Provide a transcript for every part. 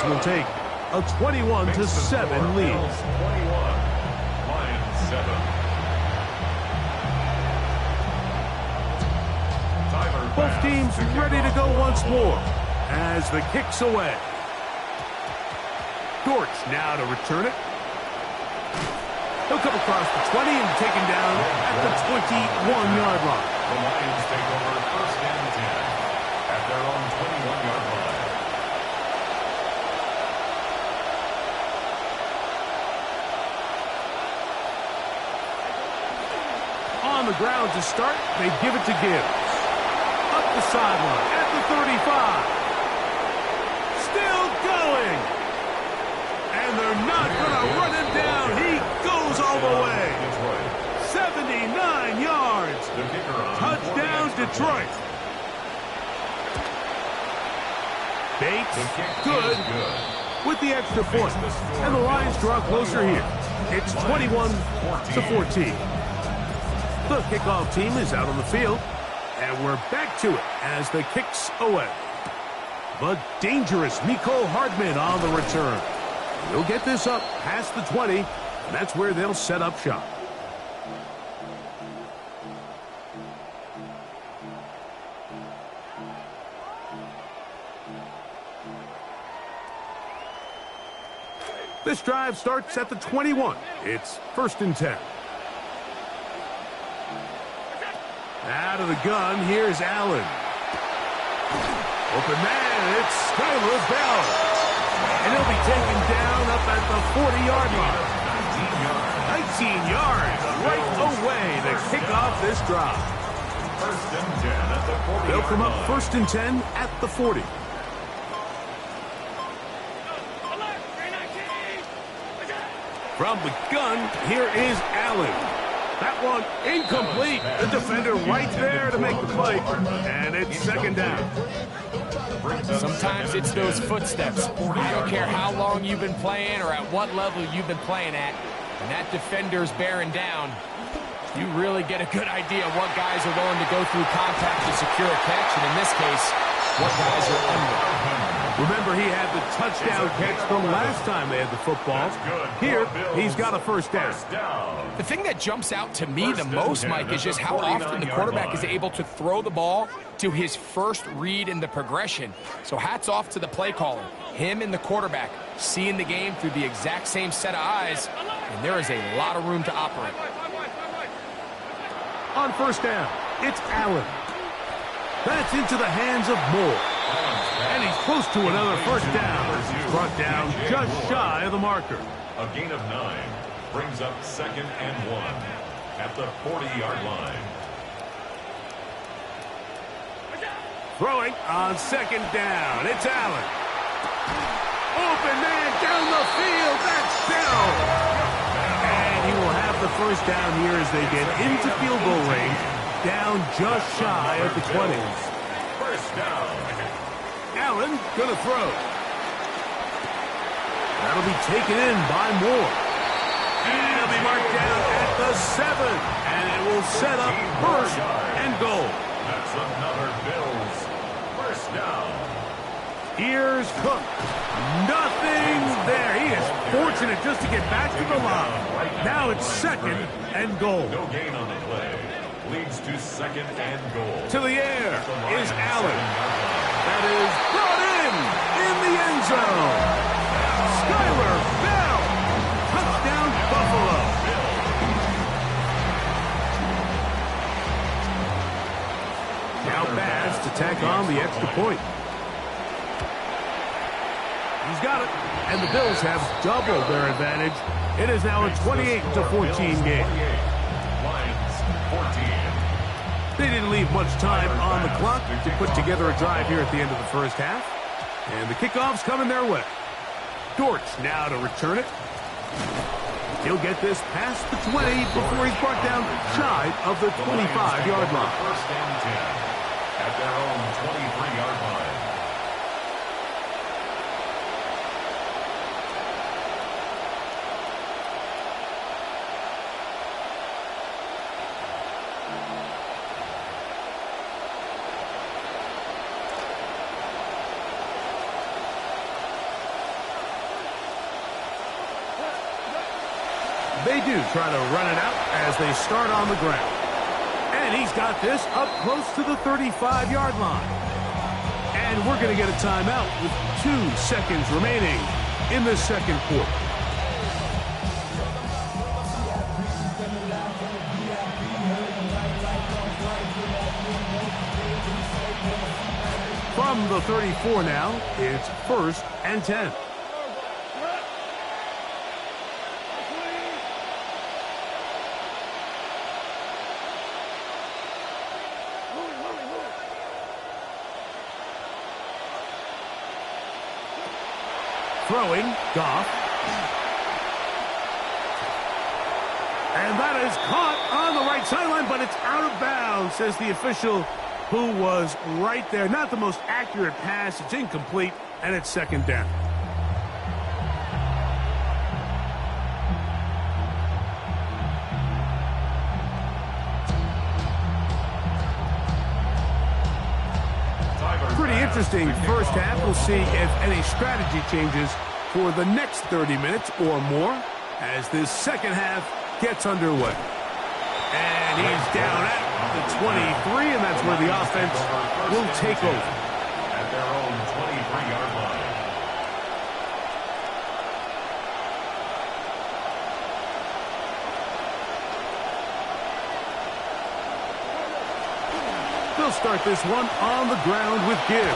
will take a 21-7 lead. 21, Lions 7. Both teams ready to go once more as the kick's away. Dortch now to return it. He'll come across the 20 and taken down at the 21-yard line. The Lions take over 1st and 10 at their own 21-yard line. On the ground to start, they give it to Gibbs. Up the sideline at the 35. Still going. And they're not going to run him down. He goes all the way. 79 yards. Touchdown, Detroit. Bates, good. With the extra point. And the Lions draw closer here. It's 21-14. The kickoff team is out on the field. And we're back to it as the kick's away. The dangerous Mecole Hardman on the return. He'll get this up past the 20, and that's where they'll set up shop. This drive starts at the 21. It's 1st and 10. Out of the gun, here's Allen. Open man, it's Skyler Bell. And he'll be taken down up at the 40-yard line. 19 yards right away to kick off this drive. 1st and 10 at the 40. They'll come up 1st and 10 at the 40. From the gun, here is Allen. That one incomplete. The defender right there to make the play. And it's 2nd down. Sometimes it's those footsteps. I don't care how long you've been playing or at what level you've been playing at. When that defender's bearing down, you really get a good idea of what guys are willing to go through contact to secure a catch. And in this case, what guys are under. Remember, he had the touchdown catch from last time they had the football. Here, he's got a 1st down. The thing that jumps out to me the most, Mike, is just how often the quarterback is able to throw the ball to his first read in the progression. So hats off to the play caller. Him and the quarterback seeing the game through the exact same set of eyes, and there is a lot of room to operate. On 1st down, it's Allen. That's into the hands of Moore. And he's close to another 1st down. He's brought down just shy of the marker. A gain of 9 brings up 2nd and 1 at the 40-yard line. Throwing on 2nd down. It's Allen. Open man down the field. That's down. And he will have the 1st down here as they get into field goal range. Down just shy of the 20. 1st down. Allen gonna throw. That'll be taken in by Moore. And it'll be marked down at the 7. And it will set up 1st and goal. That's another Bills 1st down. Here's Cook. Nothing there. He is fortunate just to get back to the line. Now it's 2nd and goal. No gain on the play. Leads to 2nd and goal. To the air is Allen. That is brought in the end zone. Skyler Bell. Touchdown, Buffalo. Now Bass to tack on the extra point. He's got it. And the Bills have doubled their advantage. It is now a 28-14 game. Lions 14. They didn't leave much time on the clock to put together a drive here at the end of the 1st half. And the kickoff's coming their way. Dortch now to return it. He'll get this past the 20 before he's brought down shy of the 25-yard line. 1st and 10 at their own 23-yard line. They do try to run it out as they start on the ground. And he's got this up close to the 35-yard line. And we're going to get a timeout with 2 seconds remaining in the second quarter. From the 34 now, it's 1st and 10. Throwing, Goff. And that is caught on the right sideline, but it's out of bounds, says the official who was right there. Not the most accurate pass. It's incomplete, and it's 2nd down. Pretty interesting first half. We'll see if any strategy changes for the next 30 minutes or more as this second half gets underway. And he's down at the 23, and that's where the offense will take over. At their own 23-yard line. They'll start this one on the ground with Gibbs.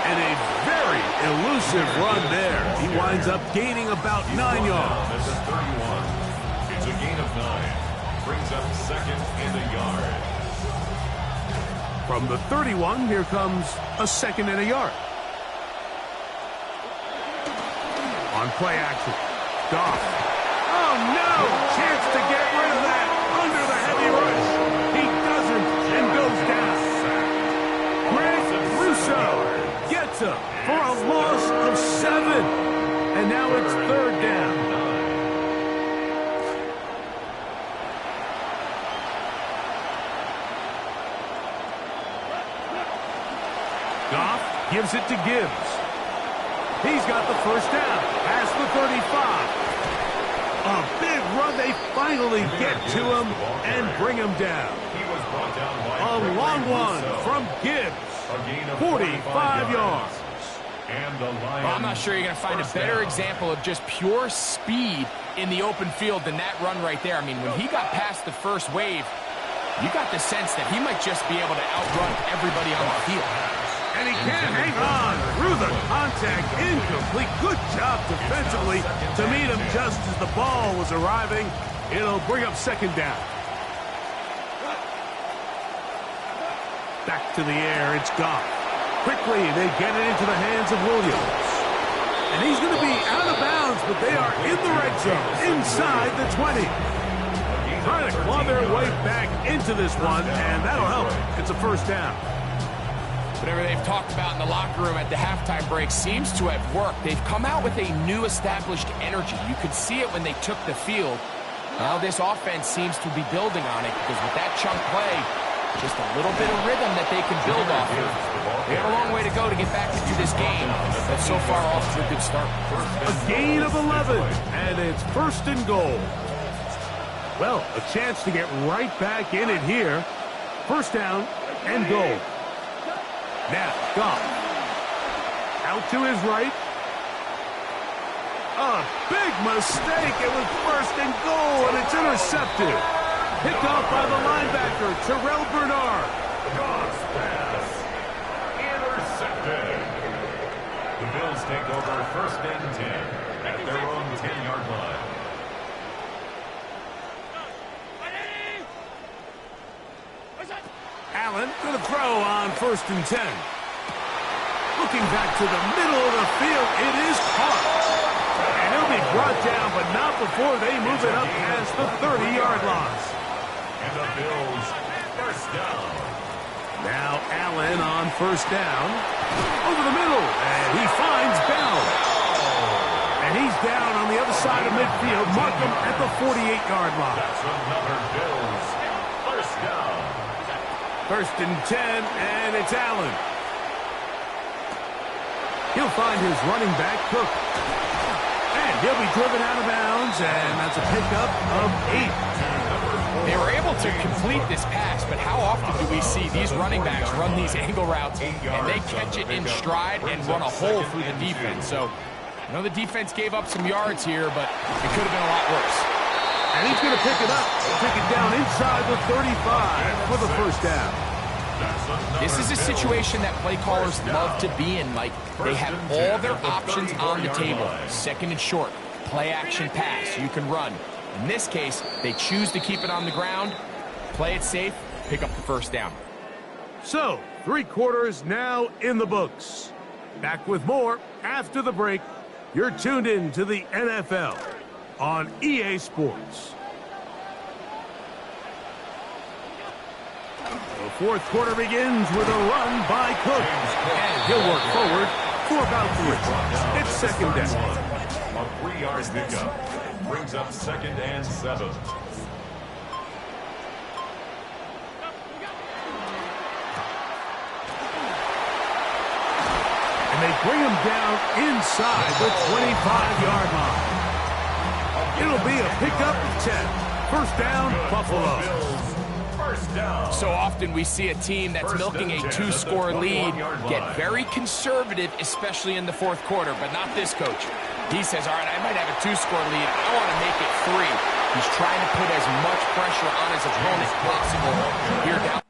And a very elusive run there. He winds up gaining about 9 yards. At the 31. It's a gain of 9. Brings up 2nd and a yard. From the 31, here comes a 2nd and a yard. On play action. Goff. Oh, no! Chance to get rid of that under the heavy rush. He doesn't and goes down. Greg Russo gets him for a loss of 7. And now it's 3rd down. Goff gives it to Gibbs. He's got the 1st down. Past the 35. A big run. They finally get to him and bring him down. He was brought down by A long one from Gibbs. 45 yards. And the Lions. Well, I'm not sure you're going to find a better example of just pure speed in the open field than that run right there. I mean, when he got past the first wave, you got the sense that he might just be able to outrun everybody on the field. And he can't hang on through the contact. Incomplete. Good job defensively to meet him just as the ball was arriving. It'll bring up 2nd down. Back to the air. It's Goff. Quickly, they get it into the hands of Williams. And he's going to be out of bounds, but they are in the red zone, inside the 20. Trying to claw their way back into this one, and that'll help. It's a 1st down. Whatever they've talked about in the locker room at the halftime break seems to have worked. They've come out with a new established energy. You could see it when they took the field. Now this offense seems to be building on it because with that chunk play, just a little bit of rhythm that they can build off of. They have a long way to go to get back into this game, but so far off to a good start. A gain of 11, and it's 1st and goal. Well, a chance to get right back in it here. 1st down and goal. Now, Goff. Out to his right. A big mistake. It was 1st and goal, and it's intercepted. Picked off by the linebacker, Terrell Bernard. Goff's pass. Intercepted. The Bills take over 1st and 10 at their own 10-yard line. Allen going to throw on 1st and 10. Looking back to the middle of the field, it is caught. And he'll be brought down, but not before they move it up past the 30-yard line. And the Bills 1st down. Now Allen on 1st down. Over the middle, and he finds Bell. And he's down on the other side of midfield. Mark him at the 48-yard line. That's another Bills 1st down. 1st and 10, and it's Allen. He'll find his running back, Cook. And he'll be driven out of bounds, and that's a pickup of 8. They were able to complete this pass, but how often do we see these running backs run these angle routes and they catch it in stride and run a hole through the defense? So, I know the defense gave up some yards here, but it could have been a lot worse. And he's going to pick it up, take it down inside the 35 for the first down. This is a situation that play callers love to be in, Mike. They have all their options on the table. Second and short, play action pass, you can run. In this case, they choose to keep it on the ground, play it safe, pick up the first down. So, 3 quarters now in the books. Back with more after the break. You're tuned in to the NFL on EA Sports. The fourth quarter begins with a run by Cook. And he'll work forward for about 3. It's second down. A 3-yard pickup brings up second and 7. And they bring him down inside the 25-yard line. It'll be a pickup of 10. First down, Buffalo. So often we see a team that's milking a 2-score lead get very conservative, especially in the fourth quarter, but not this coach. He says, all right, I might have a 2-score lead. I want to make it 3. He's trying to put as much pressure on his opponent as possible here down.